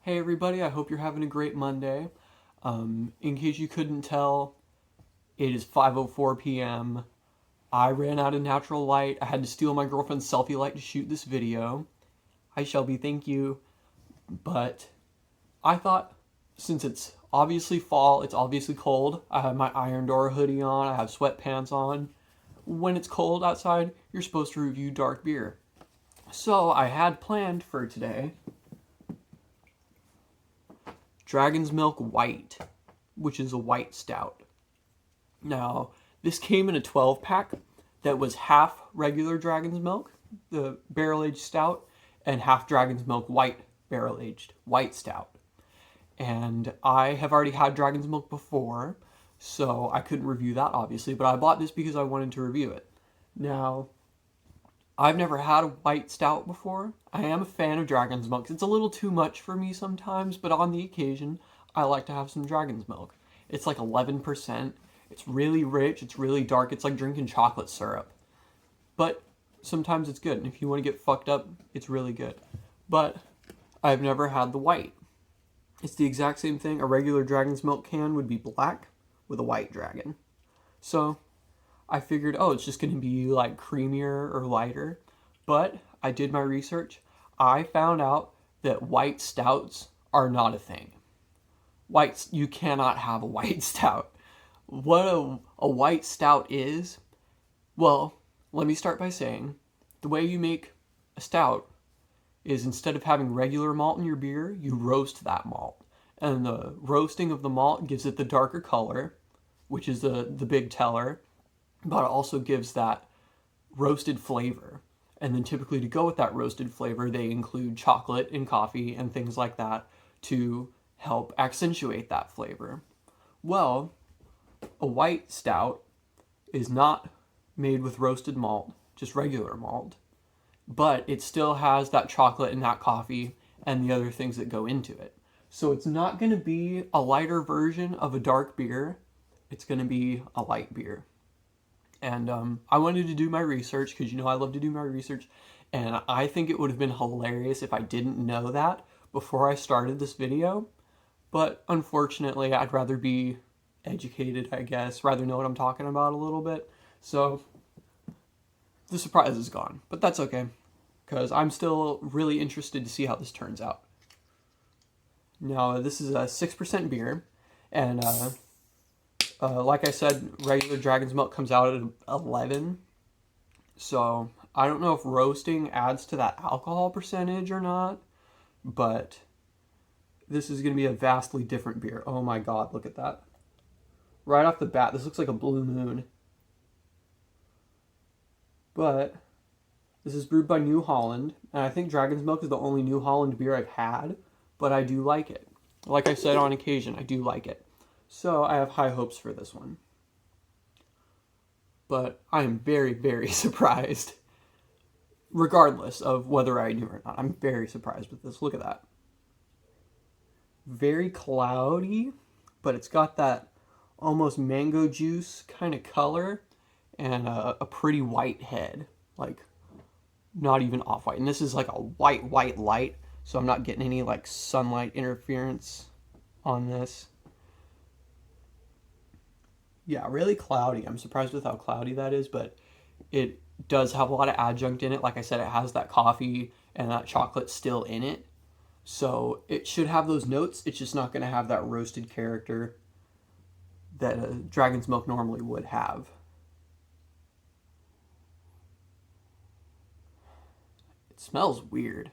Hey everybody, I hope you're having a great Monday. In case you couldn't tell, it is 5:04 p.m. I ran out of natural light. I had to steal my girlfriend's selfie light to shoot this video. Hi Shelby, thank you. But I thought, since it's obviously fall, it's obviously cold, I have my Iron Door hoodie on, I have sweatpants on. When it's cold outside, you're supposed to review dark beer. So I had planned for today Dragon's Milk White, which is a white stout. Now, this came in a 12 pack that was half regular Dragon's Milk, the barrel aged stout, and half Dragon's Milk White, barrel aged white stout. And I have already had Dragon's Milk before, so I couldn't review that obviously, but I bought this because I wanted to review it. Now, I've never had a white stout before. I am a fan of Dragon's Milk. It's a little too much for me sometimes, but on the occasion, I like to have some Dragon's Milk. It's like 11%. It's really rich, it's really dark, it's like drinking chocolate syrup. But sometimes it's good, and if you want to get fucked up, it's really good. But I've never had the white. It's the exact same thing. A regular Dragon's Milk can would be black with a white dragon. So I figured, oh, it's just going to be like creamier or lighter. But I did my research. I found out that white stouts are not a thing. You cannot have a white stout. What a white stout is, well, let me start by saying the way you make a stout is instead of having regular malt in your beer, you roast that malt. And the roasting of the malt gives it the darker color, which is the big teller, but it also gives that roasted flavor. And then typically to go with that roasted flavor, they include chocolate and coffee and things like that to help accentuate that flavor. Well, a white stout is not made with roasted malt, just regular malt, but it still has that chocolate and that coffee and the other things that go into it. So it's not going to be a lighter version of a dark beer. It's going to be a light beer. And I wanted to do my research because I love to do my research. And I think it would have been hilarious if I didn't know that before I started this video. But unfortunately, I'd rather be educated, I guess, rather know what I'm talking about a little bit. So the surprise is gone, but that's okay, because I'm still really interested to see how this turns out. Now, this is a 6% beer, and like I said, regular Dragon's Milk comes out at 11, so I don't know if roasting adds to that alcohol percentage or not, but this is going to be a vastly different beer. Oh my god, look at that. Right off the bat, this looks like a blue moon. But this is brewed by New Holland, and I think Dragon's Milk is the only New Holland beer I've had, but I do like it. Like I said on occasion, I do like it. So I have high hopes for this one. But I am very, very surprised. Regardless of whether I knew or not, I'm very surprised with this. Look at that. Very cloudy, but it's got that almost mango juice kind of color and a pretty white head. Like, not even off-white. And this is like a white light, so I'm not getting any like sunlight interference on this. Yeah, really cloudy. I'm surprised with how cloudy that is, but it does have a lot of adjunct in it. Like I said, it has that coffee and that chocolate still in it. So it should have those notes. It's just not going to have that roasted character that a Dragon's Milk normally would have. It smells weird.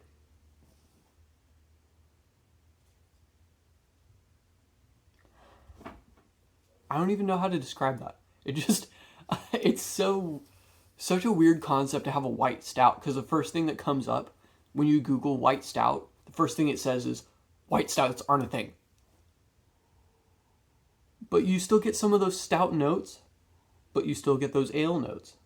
I don't even know how to describe that. It's such a weird concept to have a white stout, because the first thing that comes up when you Google white stout, the first thing it says is white stouts aren't a thing. But you still get some of those stout notes, but you still get those ale notes.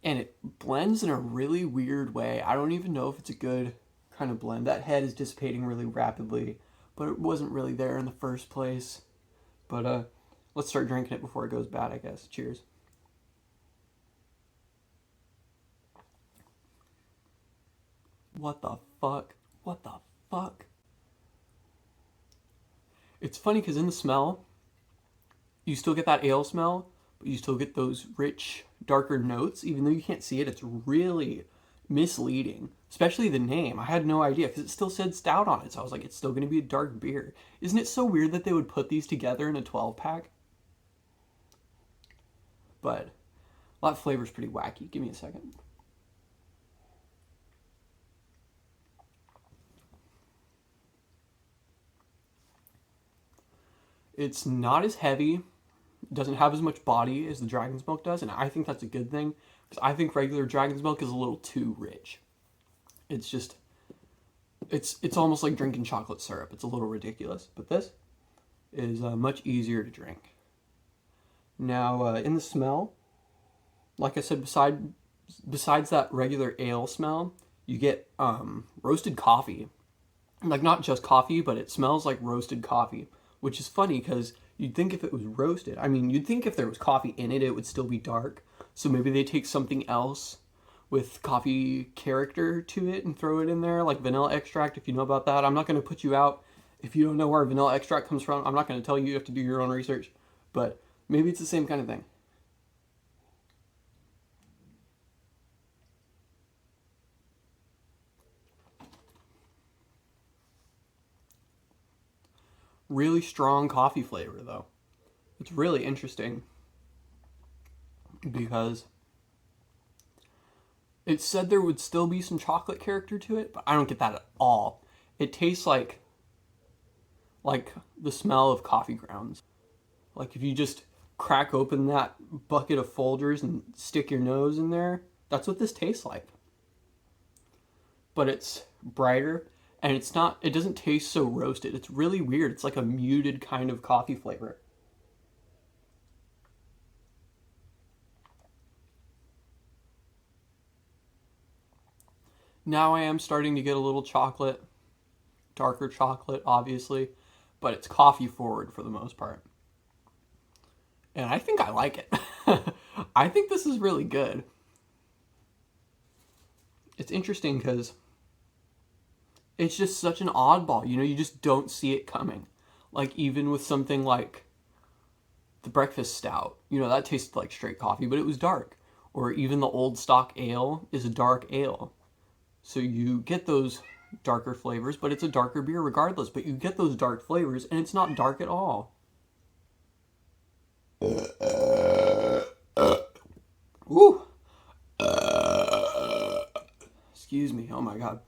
And it blends in a really weird way. I don't even know if it's a good kind of blend. That head is dissipating really rapidly, but it wasn't really there in the first place. But let's start drinking it before it goes bad, I guess. Cheers. What the fuck? What the fuck? It's funny because in the smell, you still get that ale smell, but you still get those rich, darker notes. Even though you can't see it, it's really misleading. Especially the name. I had no idea because it still said stout on it. So I was like, it's still going to be a dark beer. Isn't it so weird that they would put these together in a 12-pack? But that flavor's pretty wacky. Give me a second. It's not as heavy. It doesn't have as much body as the Dragon's Milk does, and I think that's a good thing because I think regular Dragon's Milk is a little too rich. It's just, it's almost like drinking chocolate syrup. It's a little ridiculous, but this is much easier to drink. Now, in the smell, like I said, besides that regular ale smell, you get roasted coffee. Like, not just coffee, but it smells like roasted coffee, which is funny because you'd think if it was roasted, I mean, you'd think if there was coffee in it, it would still be dark. So maybe they take something else with coffee character to it and throw it in there, like vanilla extract, if you know about that. I'm not going to put you out if you don't know where vanilla extract comes from. I'm not going to tell you, you have to do your own research, but maybe it's the same kind of thing. Really strong coffee flavor, though. It's really interesting because it said there would still be some chocolate character to it, but I don't get that at all. It tastes like the smell of coffee grounds. Like if you just crack open that bucket of Folgers and stick your nose in there, that's what this tastes like. But it's brighter and it doesn't taste so roasted. It's really weird. It's like a muted kind of coffee flavor. Now I am starting to get a little chocolate, darker chocolate, obviously, but it's coffee forward for the most part. And I think I like it. I think this is really good. It's interesting because it's just such an oddball. You know, you just don't see it coming. Like, even with something like the breakfast stout, you know, that tasted like straight coffee, but it was dark. Or even the old stock ale is a dark ale. So you get those darker flavors, but it's a darker beer regardless. But you get those dark flavors, and it's not dark at all. Ooh. Excuse me. Oh my god.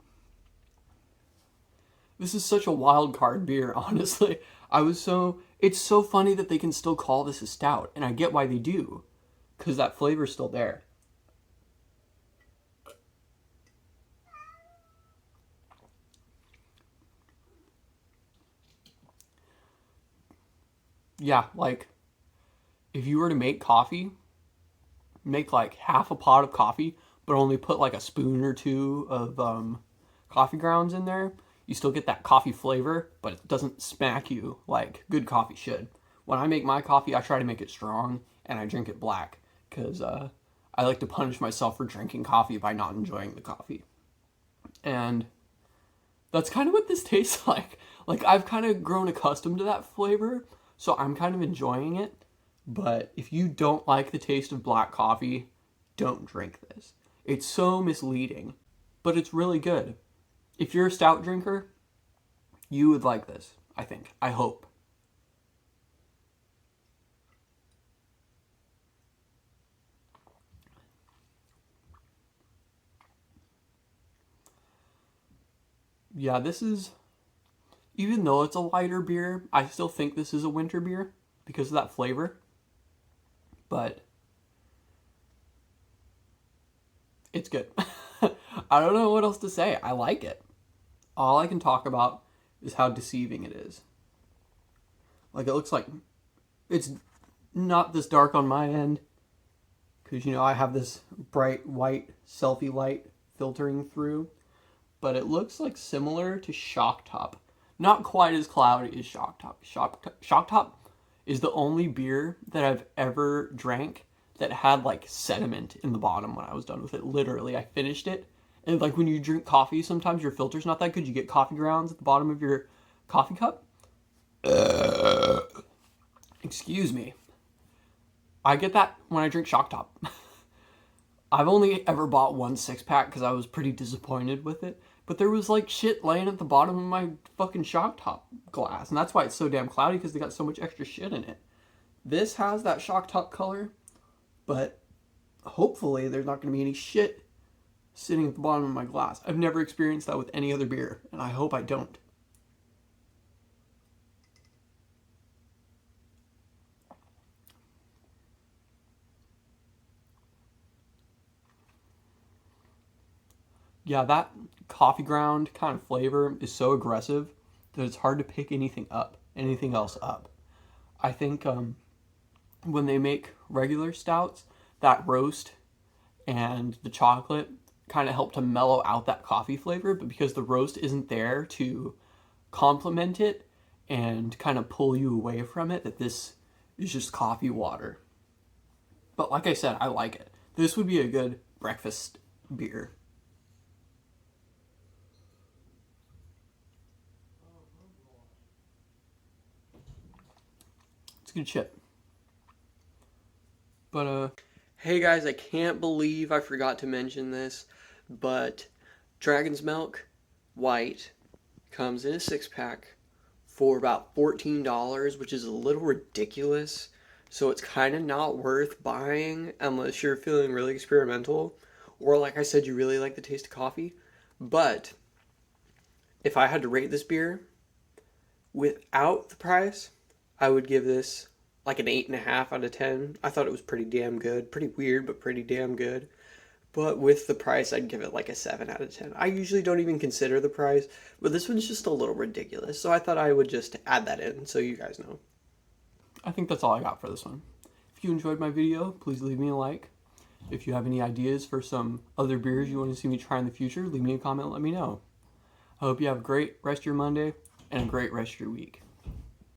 This is such a wild card beer, honestly. It's so funny that they can still call this a stout, and I get why they do, because that flavor's still there. Yeah, like, if you were to make coffee, make like half a pot of coffee, but only put like a spoon or two of coffee grounds in there, you still get that coffee flavor, but it doesn't smack you like good coffee should. When I make my coffee, I try to make it strong, and I drink it black, because I like to punish myself for drinking coffee by not enjoying the coffee. And that's kind of what this tastes like. Like, I've kind of grown accustomed to that flavor, so I'm kind of enjoying it. But if you don't like the taste of black coffee, don't drink this. It's so misleading, but it's really good. If you're a stout drinker, you would like this, I think. I hope. Yeah, this is, even though it's a lighter beer, I still think this is a winter beer because of that flavor. But it's good. I don't know what else to say. I like it. All I can talk about is how deceiving it is. Like, it looks like it's not this dark on my end because, you know, I have this bright white selfie light filtering through, but it looks like similar to Shock Top. Not quite as cloudy as Shock Top. Shock Top is the only beer that I've ever drank that had like sediment in the bottom when I was done with it. Literally, I finished it And like when you drink coffee, sometimes your filter's not that good. You get coffee grounds at the bottom of your coffee cup. Excuse me. I get that when I drink Shock Top. I've only ever bought one 6-pack because I was pretty disappointed with it. But there was like shit laying at the bottom of my fucking Shock Top glass. And that's why it's so damn cloudy, because they got so much extra shit in it. This has that Shock Top color, but hopefully there's not going to be any shit sitting at the bottom of my glass. I've never experienced that with any other beer, and I hope I don't. Yeah, that coffee ground kind of flavor is so aggressive that it's hard to pick anything else up. I think when they make regular stouts, that roast and the chocolate kind of help to mellow out that coffee flavor, but because the roast isn't there to complement it and kind of pull you away from it, that this is just coffee water. But like I said, I like it. This would be a good breakfast beer. It's good shit. But hey guys, I can't believe I forgot to mention this, but Dragon's Milk White comes in a 6-pack for about $14, which is a little ridiculous. So it's kind of not worth buying unless you're feeling really experimental, or like I said, you really like the taste of coffee. But if I had to rate this beer without the price, I would give this like an 8.5 out of 10. I thought it was pretty damn good. Pretty weird, but pretty damn good. But with the price, I'd give it like a 7 out of 10. I usually don't even consider the price, but this one's just a little ridiculous. So I thought I would just add that in so you guys know. I think that's all I got for this one. If you enjoyed my video, please leave me a like. If you have any ideas for some other beers you want to see me try in the future, leave me a comment and let me know. I hope you have a great rest of your Monday and a great rest of your week.